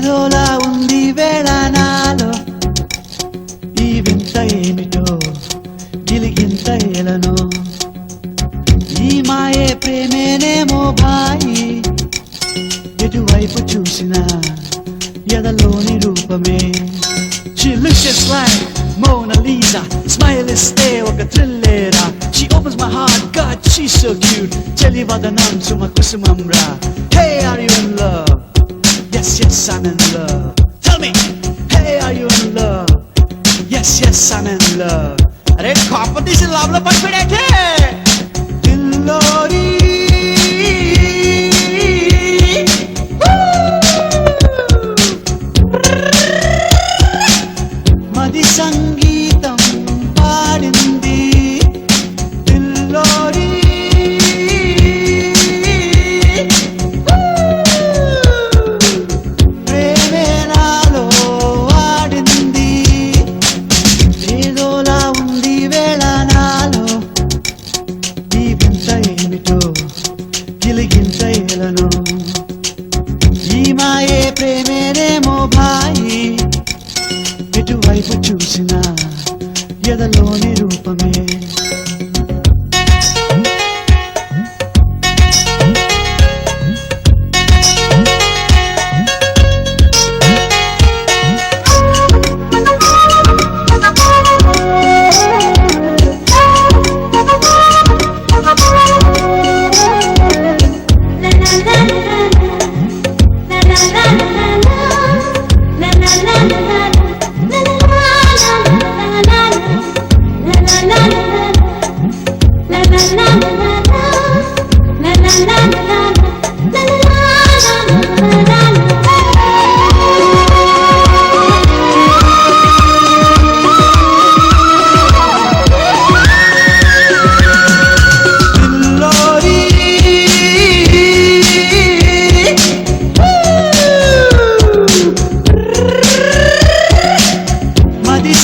ఏదోలా ఉంది వేళ నాలో ఈ వింత ఏమిటో గిలిగింత ఏలను ఈ మాయే ప్రేమేనేమో భాయి ఎటువైపు చూసినా ఎదలోని రూపమే She looks just like Mona Lisa Smile ఇస్తే ఒక థ్రిల్లేరా She opens my heart God she's so cute చెలివదనం సుమ కుసుమంరా Hey are you in love Yes yes I'm in love Tell me Hey are you in love Yes yes I'm in love అరే competition love లో పడిపోయాడే దిల్లోరీ మది సంగీతం పాడింది దిల్లోరీ ప్రేమే నాలో ఆడింది ఏదోలా ఉంది వేళ నాలో ఈ వింత ఏమిటో గిలిగింత ఏలను ఈ మాయే ప్రేమేనేమో భాయి ఎటువైపు చూసినా ఎదలోని రూపమే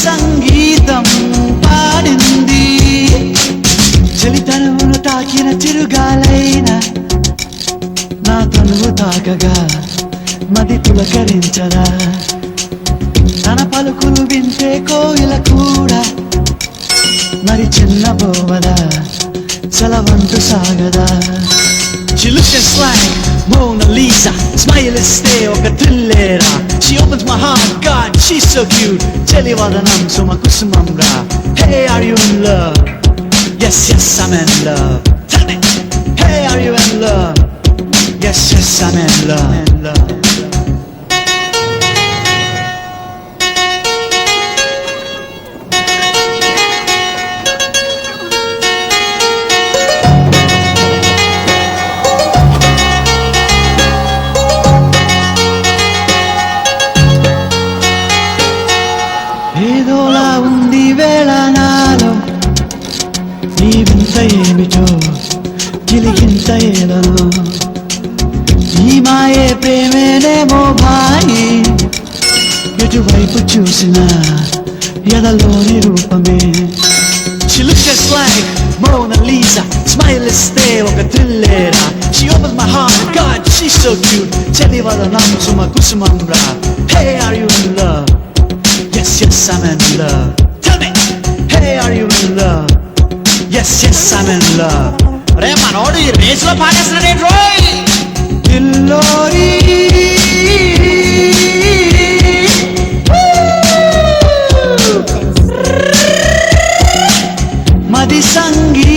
సంగీతం పాడింది చలితనమును తాకిన చిరుగాలైన నా తనువు తాకగా మది పులకరించదా తన పలుకులు వింటే కోయిల కూడా మరి చిన్నబోవదా చలవంటు సాగదా She looks just like Mona Lisa Smile ఇస్తే ఒక థ్రిల్లేరా She opens my heart God she's so cute చెలివదనం సుమ కుసుమంరా Hey are you in love Yes yes I'm in love Tell me Hey are you in love Yes yes I'm in love ఏదోలా ఉంది వేళ నాలో ఈ వింత ఏమిటో గిలిగింత ఏలను ఈ మాయే ప్రేమేనేమో భాయి ఎటువైపు చూసినా ఎదలోని రూపమే She looks just like Mona Lisa Smile ఇస్తే ఒక థ్రిల్లేరా She opens my heart God she's so cute చెలివదనం సుమ కుసుమంరా Hey are you in love Yes, yes, I'm in love. Tell me, hey, are you in love? Yes, yes, I'm in love. అరే మనోడు ఈ race లో పాడేస్తున్నాడే రోయ్ దిల్లోరీ మది సంగీ